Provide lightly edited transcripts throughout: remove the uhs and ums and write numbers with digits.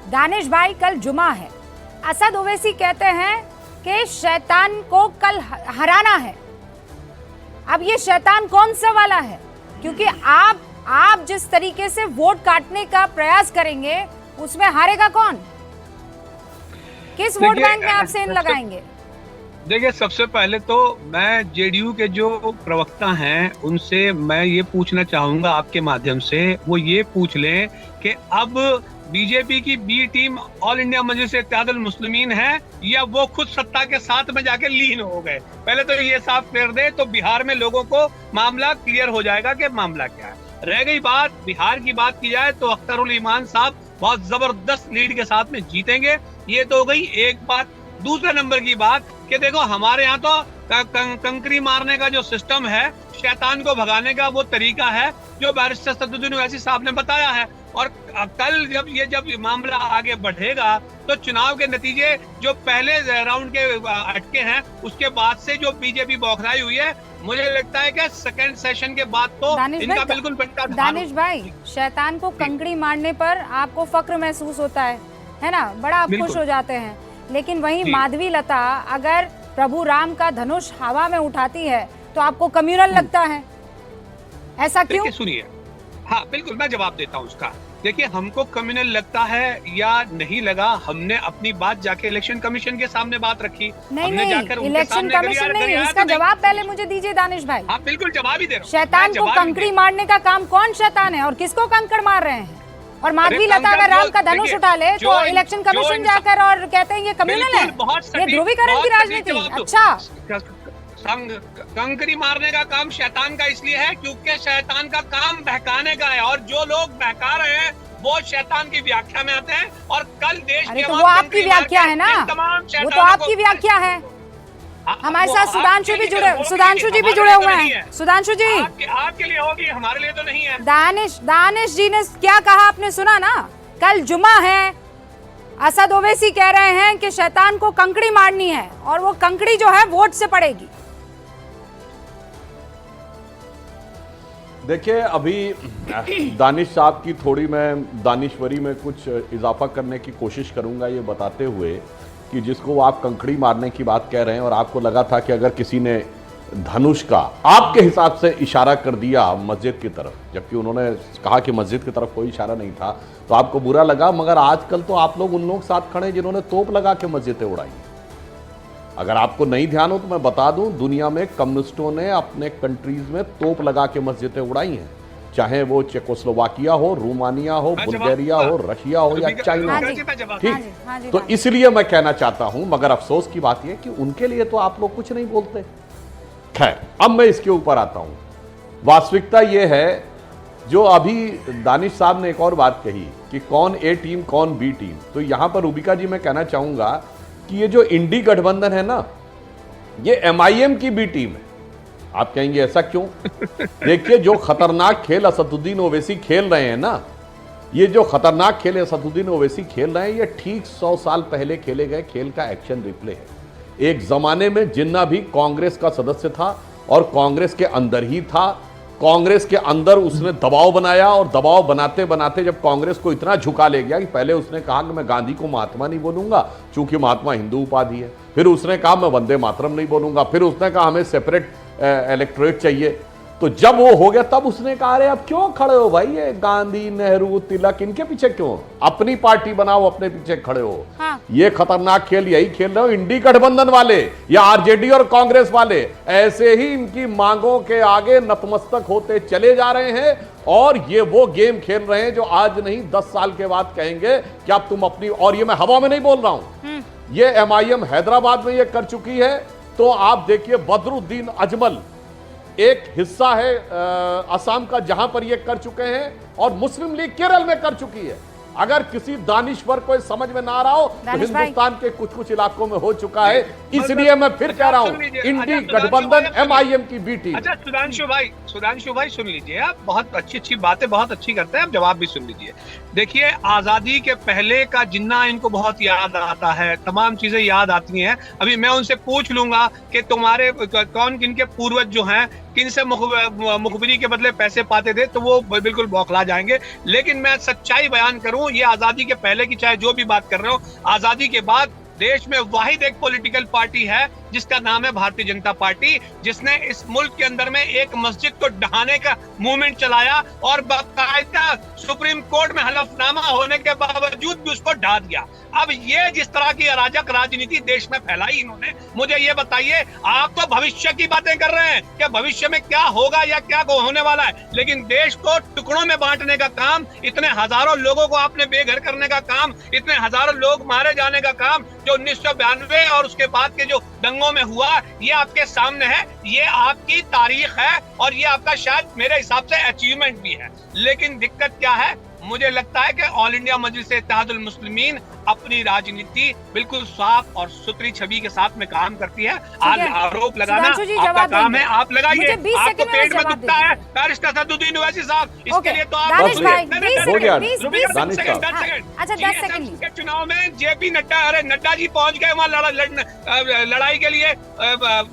दानिश भाई, कल जुमा है। असद ओवैसी कहते हैं कि शैतान को कल हराना है। अब ये शैतान कौन सा वाला है? क्योंकि आप जिस तरीके से वोट काटने का प्रयास करेंगे उसमें हारेगा कौन? किस वोट बैंक में आप सेंध लगाएंगे? देखिए, सबसे पहले तो मैं जेडीयू के जो प्रवक्ता हैं उनसे मैं ये पूछना चाहूंगा आपके माध्यम से, वो ये पूछ लें कि अब बीजेपी की बी टीम ऑल इंडिया मजलिस इत्तेहादुल मुस्लिमीन है या वो खुद सत्ता के साथ में जाके लीन हो गए। पहले तो ये साफ कर दे तो बिहार में लोगों को मामला क्लियर हो जाएगा कि मामला क्या है। रह गई बात बिहार की, बात की जाए तो अख्तरुल ईमान साहब बहुत जबरदस्त लीड के साथ में जीतेंगे। ये तो हो गई एक बात। दूसरे नंबर की बात कि देखो, हमारे यहाँ तो कंकरी मारने का जो सिस्टम है, शैतान को भगाने का वो तरीका है जो बैरिस्टर सदरुद्दीन ओवैसी साहब ने बताया है। और कल जब मामला आगे बढ़ेगा तो चुनाव के नतीजे जो पहले राउंड के अटके हैं उसके बाद से जो बीजेपी बौखलाई हुई है, मुझे लगता है कि सेकंड सेशन के बाद तो इनका बिल्कुल बेटा। दानिश भाई, शैतान को कंकड़ी मारने पर आपको फक्र महसूस होता है ना? बड़ा आप खुश हो जाते हैं। लेकिन वहीं माधवी लता अगर प्रभु राम का धनुष हवा में उठाती है तो आपको कम्युनल लगता है, ऐसा क्यों? सुनिए, हाँ बिल्कुल, मैं जवाब देता हूँ उसका। देखिए, हमको कम्युनल लगता है या नहीं लगा, हमने अपनी बात जाके इलेक्शन कमीशन के सामने बात रखी। नहीं, इलेक्शन कमीशन नहीं, इसका जवाब पहले मुझे दीजिए दानिश भाई। हाँ बिल्कुल, जवाब ही दे रहा हूँ। शैतान को कंकड़ी मारने का काम कौन शैतान है और किसको कंकड़ मार रहे हैं? और माधवी लता अगर राम का धनुष उठा ले तो इलेक्शन कमीशन जाकर और कहते हैं ये कम्युनल है, ये ध्रुवीकरण की राजनीति। अच्छा, कंकरी मारने का काम शैतान का इसलिए है क्योंकि शैतान का काम बहकाने का है, और जो लोग बहका रहे हैं वो शैतान की व्याख्या में आते हैं। और कल देश के वो आपकी व्याख्या है ना, वो तो आपकी व्याख्या है। हमारे साथ सुधांशु जी भी जुड़े हुए हैं। सुधांशु जी, आपके लिए होगी, हमारे लिए तो नहीं है। दानिश जी ने क्या कहा आपने सुना ना? कल जुमा है, असद ओवैसी कह रहे हैं कि शैतान को कंकड़ी मारनी है और वो कंकड़ी जो है वोट से पड़ेगी। देखिए, अभी दानिश साहब की थोड़ी मैं दानिश्वरी में कुछ इजाफा करने की कोशिश करूंगा, ये बताते हुए कि जिसको आप कंकड़ी मारने की बात कह रहे हैं और आपको लगा था कि अगर किसी ने धनुष का आपके हिसाब से इशारा कर दिया मस्जिद की तरफ, जबकि उन्होंने कहा कि मस्जिद की तरफ कोई इशारा नहीं था, तो आपको बुरा लगा। मगर आजकल तो आप लोग उन लोग साथ खड़े जिन्होंने तोप लगा के मस्जिदें उड़ाई। अगर आपको नहीं ध्यान हो तो मैं बता दूं, दुनिया में कम्युनिस्टों ने अपने कंट्रीज में तोप लगा के मस्जिदें उड़ाई हैं, चाहे वो चेकोस्लोवाकिया हो, रोमानिया हो, बुल्गारिया हो, रशिया हो या चाइना हो। ठीक, तो इसलिए मैं कहना चाहता हूं, मगर अफसोस की बात यह कि उनके लिए तो आप लोग कुछ नहीं बोलते। खैर, अब मैं इसके ऊपर आता हूं। वास्तविकता यह है, जो अभी दानिश साहब ने एक और बात कही कि कौन ए टीम कौन बी टीम, तो यहां पर रूबिका जी मैं कहना चाहूंगा कि ये जो इंडी गठबंधन है ना, ये एमआईएम की बी टीम है। आप कहेंगे ऐसा क्यों? देखिए, जो खतरनाक खेल असदुद्दीन ओवैसी खेल रहे हैं ना, ये जो खतरनाक खेल असदुद्दीन ओवैसी खेल रहे हैं, ये ठीक 100 साल पहले खेले गए खेल का एक्शन रिप्ले है। एक जमाने में जिन्ना भी कांग्रेस का सदस्य था और कांग्रेस के अंदर ही था, कांग्रेस के अंदर उसने दबाव बनाया और दबाव बनाते बनाते जब कांग्रेस को इतना झुका ले गया कि पहले उसने कहा कि मैं गांधी को महात्मा नहीं बोलूंगा क्योंकि महात्मा हिंदू उपाधि है, फिर उसने कहा मैं वंदे मातरम नहीं बोलूंगा, फिर उसने कहा हमें सेपरेट इलेक्टोरेट चाहिए। तो जब वो हो गया तब उसने कहा अरे अब क्यों खड़े हो भाई, ये गांधी नेहरू तिलक इनके पीछे क्यों, अपनी पार्टी बनाओ, अपने पीछे खड़े हो। हाँ। ये खतरनाक खेल यही खेल रहे हो इंडी गठबंधन वाले या आरजेडी और कांग्रेस वाले, ऐसे ही इनकी मांगों के आगे नतमस्तक होते चले जा रहे हैं। और ये वो गेम खेल रहे हैं जो आज नहीं 10 साल के बाद कहेंगे कि अब तुम अपनी, और ये मैं हवा में नहीं बोल रहा हूं, ये एमआईएम हैदराबाद में ये कर चुकी है। तो आप देखिए, बदरुद्दीन अजमल एक हिस्सा है असम का जहां पर ये कर चुके हैं, और मुस्लिम लीग केरल में कर चुकी है। अगर किसी दानिश्वर को समझ में ना आ रहा हो तो हिंदुस्तान के कुछ कुछ इलाकों में हो चुका है। इसलिए मैं फिर कह रहा हूं, इंडी गठबंधन एमआईएम की बी टीम। अच्छा सुधांशु सुधांशु भाई सुन लीजिए, आप बहुत अच्छी बातें बहुत अच्छी करते हैं, आप जवाब भी सुन लीजिए। देखिए, आजादी के पहले का जिन्ना इनको बहुत याद आता है, तमाम चीजें याद आती हैं। अभी मैं उनसे पूछ लूंगा कि तुम्हारे कौन किन के पूर्वज जो हैं किन से मुखबिरी के बदले पैसे पाते थे, तो वो बिल्कुल बौखला जाएंगे। लेकिन मैं सच्चाई बयान करूं, ये आजादी के पहले की चाहे जो भी बात कर रहे हो, आजादी के बाद देश में वाहिद एक पॉलिटिकल पार्टी है जिसका नाम है भारतीय जनता पार्टी, जिसने इस मुल्क के अंदर में एक मस्जिद को ढहाने का मूवमेंट चलाया और बाकायदा सुप्रीम कोर्ट में हलफनामा होने के बावजूद भी उसको ढा दिया। अब ये जिस तरह की अराजक राजनीति देश में फैलाई इन्होंने, मुझे ये बताइए, आप तो भविष्य की बातें कर रहे हैं कि भविष्य में क्या होगा या क्या होने वाला है, लेकिन देश को टुकड़ों में बांटने का काम, इतने हजारों लोगों को आपने बेघर करने का काम, इतने हजारों लोग मारे जाने का काम जो 1992 और उसके बाद के जो दंगों में हुआ, ये आपके सामने है, ये आपकी तारीख है और ये आपका शायद मेरे हिसाब से अचीवमेंट भी है। लेकिन दिक्कत क्या है, मुझे लगता है कि ऑल इंडिया मजलिस इत्तेहादुल मुस्लिमीन अपनी राजनीति बिल्कुल साफ और सुथरी छवि के साथ में काम करती है। आज आरोप लगाना आपका काम है, आप लगाइए। आपको पेट में दुखता है बैरिस्टर सदुद्दीन ओवैसी साहब, इसके लिए तो आप चुनाव में जेपी नड्डा, अरे नड्डा जी पहुंच गए वहाँ लड़ाई के लिए,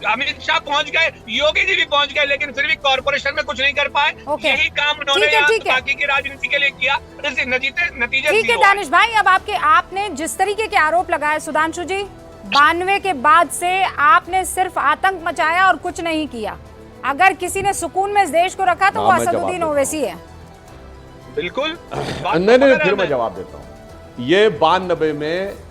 अमित शाह पहुंच गए, योगी जी भी पहुंच गए, लेकिन फिर भी कॉर्पोरेशन में कुछ नहीं कर पाए। यही काम उन्होंने बाकी की राजनीति के लिए किया, नतीजे ठीक है दानिश भाई। अब आपने जिस तरीके के आरोप लगाए सुधांशु जी, 92 के बाद से आपने सिर्फ आतंक मचाया और कुछ नहीं किया। अगर किसी ने सुकून में इस देश को रखा तो वो असदुद्दीन ओवैसी है। बिल्कुल नहीं, फिर मैं जवाब देता हूँ। ये 92 में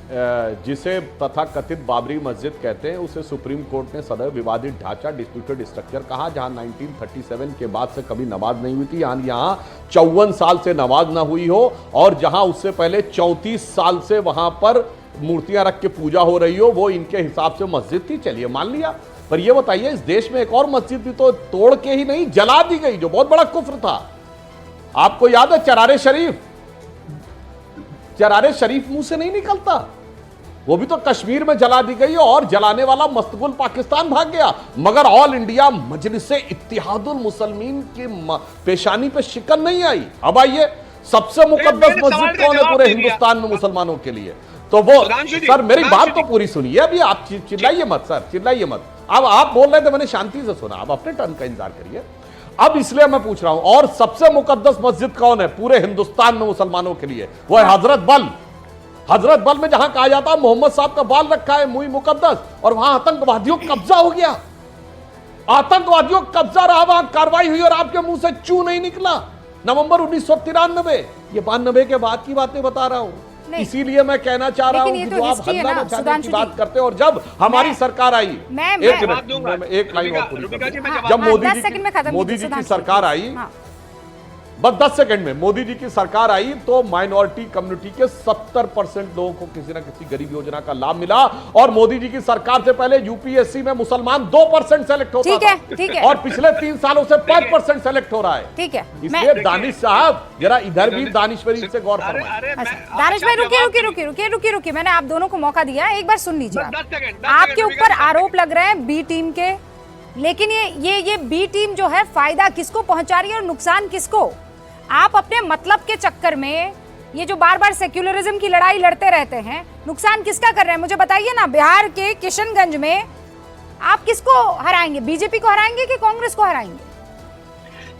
जिसे तथाकथित बाबरी मस्जिद कहते हैं, उसे सुप्रीम कोर्ट ने सदैव विवादित ढांचा, डिस्प्यूटेड स्ट्रक्चर कहा, जहां 1937 के बाद से कभी नमाज नहीं हुई थी, यहां 54 साल से नमाज ना हुई हो, और जहां उससे पहले 34 साल से वहां पर मूर्तियां रख के पूजा हो रही हो, वो इनके हिसाब से मस्जिद थी। चलिए मान लिया, पर यह बताइए, इस देश में एक और मस्जिद भी तो तोड़ के ही नहीं, जला दी गई, जो बहुत बड़ा कुफ्र था। आपको याद है चरारे शरीफ मुंह से नहीं निकलता, वो भी तो कश्मीर में जला दी गई, और जलाने वाला मस्तगुल पाकिस्तान भाग गया, मगर ऑल इंडिया मजलिस इत्तेहादुल मुसलमीन की पेशानी पे शिकन नहीं आई। अब आइए, सबसे मुकद्दस मस्जिद कौन है पूरे हिंदुस्तान में मुसलमानों के लिए? तो वो, सर मेरी बात तो पूरी सुनिए, अभी आप चिल्लाइए मत सर, चिल्लाइए मत। अब आप बोल रहे थे, मैंने शांति से सुना, अब अपने टर्न का इंतजार करिए। अब इसलिए मैं पूछ रहा हूं, और सबसे मुकद्दस मस्जिद कौन है पूरे हिंदुस्तान में मुसलमानों के लिए? वो है हजरत बल। हजरत बल में जहां कहा जाता है मोहम्मद साहब का बाल रखा है मुई मुकद्दस, और वहां आतंकवादियों का कब्जा हो गया, आतंकवादियों का कब्जा रहा, वहां कार्रवाई हुई और आपके मुंह से चू नहीं निकला। नवंबर 1993, ये 92 के बाद की बातें बता रहा हूं। इसीलिए मैं कहना चाह रहा हूं कि जो आप हल्ला मचाने की बात करते हैं, और जब हमारी सरकार आई, एक लाइन और पूरी कर दूं, जब मोदी जी की सरकार आई, बस 10 सेकंड में मोदी जी की सरकार आई, तो माइनॉरिटी कम्युनिटी के 70% लोगों को किसी ना किसी गरीब योजना का लाभ मिला, और मोदी जी की सरकार से पहले यूपीएससी में मुसलमान 2% सेलेक्ट होता था, ठीक है, और पिछले 3 सालों से 5% सेलेक्ट हो रहा है। ठीक है, इसलिए दानिश साहब जरा इधर भी दानिश्वरी से गौर फरमाइए। दानिश भाई रुकिए, मैंने आप दोनों को मौका दिया, एक बार सुन लीजिए। आपके ऊपर आरोप लग रहे हैं बी टीम के, लेकिन ये बी टीम जो है फायदा किसको पहुंचा रही है और नुकसान किसको? आप अपने मतलब के चक्कर में ये जो बार बार सेक्युलरिज्म की लड़ाई लड़ते रहते हैं, नुकसान किसका कर रहे हैं मुझे बताइए ना। बिहार के किशनगंज में आप किसको हराएंगे? बीजेपी को हराएंगे कि कांग्रेस को हराएंगे?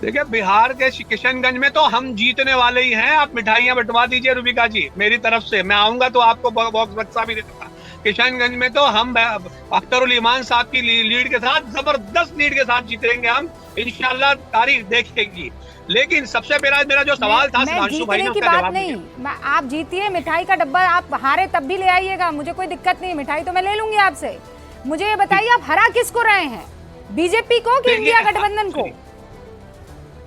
देखिए, बिहार के किशनगंज में तो हम जीतने वाले ही हैं। आप मिठाइयां बंटवा दीजिए रुबिका जी, मेरी तरफ से मैं आऊंगा तो आपको बॉक्स बक्सा भी देता। किशनगंज में तो हम अख्तरुल ईमान साहब की लीड के साथ, जबरदस्त लीड के साथ जीतेंगे हम, इंशाल्लाह, तारीख देखेगी। लेकिन सबसे मेरा जो सवाल था सुधांशु भाई ने उसका जवाब नहीं, आप जीतिए, मिठाई का डब्बा आप हारे तब भी ले आइएगा, मुझे कोई दिक्कत नहीं, मिठाई तो मैं ले लूंगी आपसे। मुझे ये बताइए, आप हरा किसको रहे हैं, बीजेपी को कि इंडिया गठबंधन को?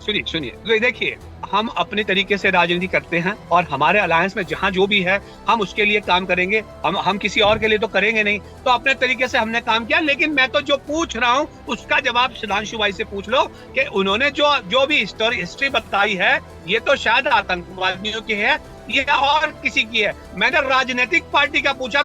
सुनिए, देखिए, हम अपने तरीके से राजनीति करते हैं, और हमारे अलायंस में जहां जो भी है हम उसके लिए काम करेंगे, हम किसी और के लिए तो करेंगे नहीं। तो अपने तरीके से हमने काम किया, लेकिन मैं तो जो पूछ रहा हूं उसका जवाब सुधांशु भाई से पूछ लो कि उन्होंने जो भी हिस्ट्री बताई है, ये तो शायद आतंकवादियों की है, ये और किसी की है। मैंने राजनीतिक पार्टी का पूछा,